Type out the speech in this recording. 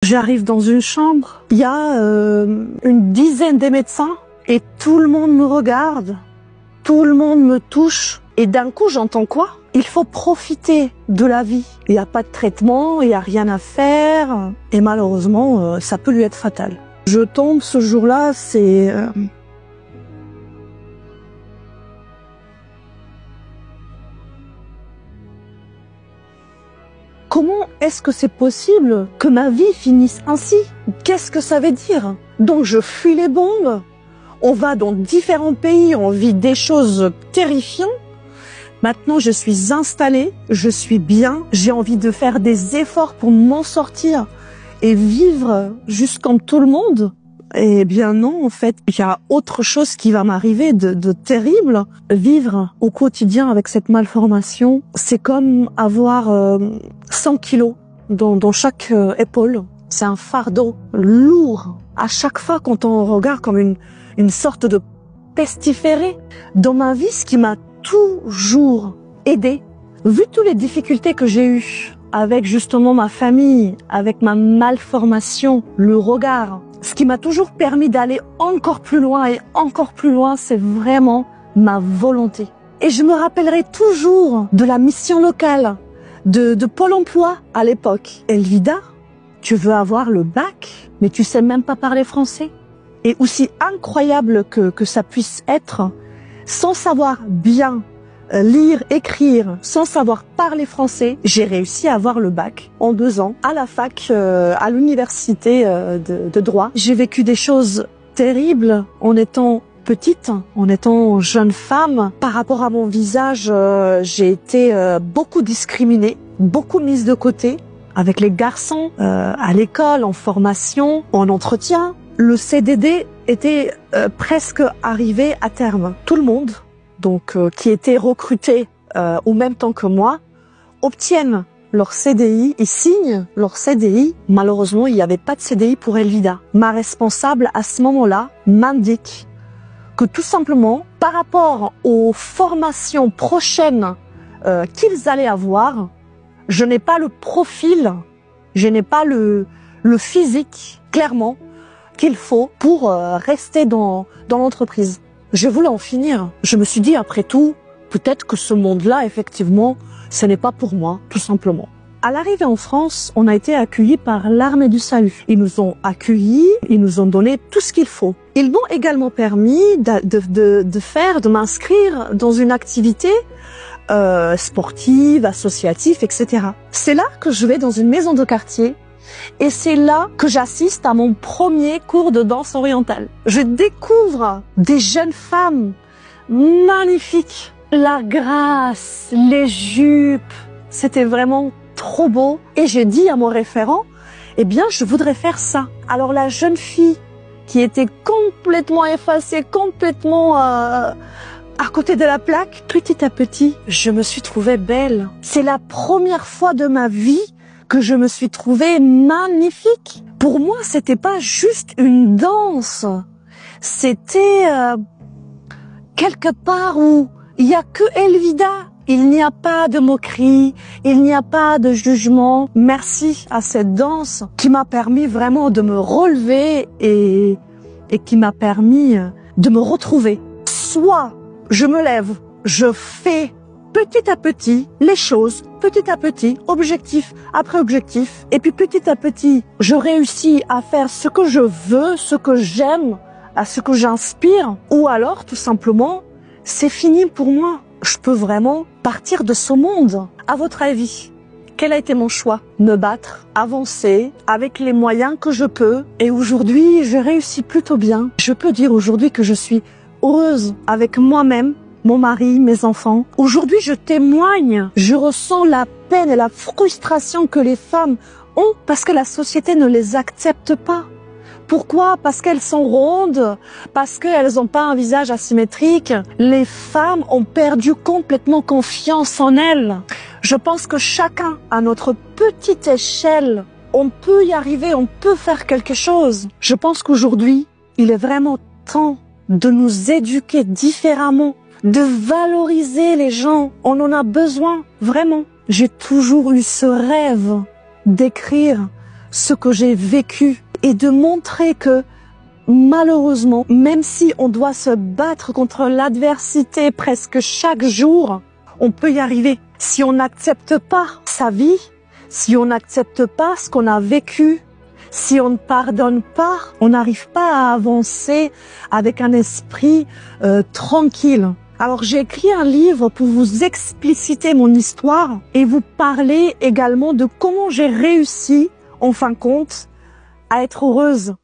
J'arrive dans une chambre, il y a une dizaine de médecins et tout le monde me regarde, tout le monde me touche et d'un coup j'entends quoi? Il faut profiter de la vie. Il n'y a pas de traitement, il n'y a rien à faire et malheureusement ça peut lui être fatal. Je tombe ce jour-là, c'est... Comment est-ce que c'est possible que ma vie finisse ainsi? Qu'est-ce que ça veut dire? Donc je fuis les bombes, on va dans différents pays, on vit des choses terrifiantes. Maintenant je suis installée, je suis bien, j'ai envie de faire des efforts pour m'en sortir et vivre juste comme tout le monde. Eh bien non, en fait, il y a autre chose qui va m'arriver de terrible. Vivre au quotidien avec cette malformation, c'est comme avoir 100 kilos dans chaque épaule. C'est un fardeau lourd. À chaque fois, quand on regarde comme une sorte de pestiféré. Dans ma vie, ce qui m'a toujours aidé, vu toutes les difficultés que j'ai eues avec justement ma famille, avec ma malformation, le regard, ce qui m'a toujours permis d'aller encore plus loin et encore plus loin, c'est vraiment ma volonté. Et je me rappellerai toujours de la mission locale, de Pôle emploi à l'époque. Elvida, tu veux avoir le bac, mais tu sais même pas parler français. Et aussi incroyable que ça puisse être, sans savoir bien lire, écrire, sans savoir parler français, j'ai réussi à avoir le bac en 2 ans à la fac, à l'université de droit. J'ai vécu des choses terribles en étant petite, en étant jeune femme. Par rapport à mon visage, j'ai été beaucoup discriminée, beaucoup mise de côté avec les garçons, à l'école, en formation, en entretien. Le CDD était presque arrivé à terme. Tout le monde, donc qui étaient recrutés au même temps que moi, obtiennent leur CDI, ils signent leur CDI. Malheureusement, il n'y avait pas de CDI pour Elvida. Ma responsable, à ce moment-là, m'indique que tout simplement, par rapport aux formations prochaines qu'ils allaient avoir, je n'ai pas le profil, je n'ai pas le physique, clairement, qu'il faut pour rester dans l'entreprise. Je voulais en finir. Je me suis dit, après tout, peut-être que ce monde-là, effectivement, ce n'est pas pour moi, tout simplement. À l'arrivée en France, on a été accueillis par l'Armée du Salut. Ils nous ont accueillis, ils nous ont donné tout ce qu'il faut. Ils m'ont également permis de m'inscrire dans une activité sportive, associative, etc. C'est là que je vais dans une maison de quartier. Et c'est là que j'assiste à mon premier cours de danse orientale. Je découvre des jeunes femmes magnifiques. La grâce, les jupes, c'était vraiment trop beau. Et j'ai dit à mon référent, eh bien, je voudrais faire ça. Alors la jeune fille qui était complètement effacée, complètement à côté de la plaque, petit à petit, je me suis trouvée belle. C'est la première fois de ma vie que je me suis trouvée magnifique. Pour moi, c'était pas juste une danse. C'était quelque part où il n'y a que Elvida. Il n'y a pas de moquerie, il n'y a pas de jugement. Merci à cette danse qui m'a permis vraiment de me relever et qui m'a permis de me retrouver. Soit je me lève, je fais petit à petit les choses, petit à petit, objectif après objectif. Et puis petit à petit, je réussis à faire ce que je veux, ce que j'aime, à ce que j'inspire. Ou alors, tout simplement, c'est fini pour moi. Je peux vraiment partir de ce monde. À votre avis, quel a été mon choix? Me battre, avancer avec les moyens que je peux. Et aujourd'hui, je réussis plutôt bien. Je peux dire aujourd'hui que je suis heureuse avec moi-même, mon mari, mes enfants. Aujourd'hui, je témoigne, je ressens la peine et la frustration que les femmes ont parce que la société ne les accepte pas. Pourquoi? Parce qu'elles sont rondes, parce qu'elles n'ont pas un visage asymétrique. Les femmes ont perdu complètement confiance en elles. Je pense que chacun, à notre petite échelle, on peut y arriver, on peut faire quelque chose. Je pense qu'aujourd'hui, il est vraiment temps de nous éduquer différemment, de valoriser les gens. On en a besoin, vraiment. J'ai toujours eu ce rêve d'écrire ce que j'ai vécu et de montrer que malheureusement, même si on doit se battre contre l'adversité presque chaque jour, on peut y arriver. Si on n'accepte pas sa vie, si on n'accepte pas ce qu'on a vécu, si on ne pardonne pas, on n'arrive pas à avancer avec un esprit tranquille. Alors j'ai écrit un livre pour vous expliciter mon histoire et vous parler également de comment j'ai réussi, en fin de compte, à être heureuse.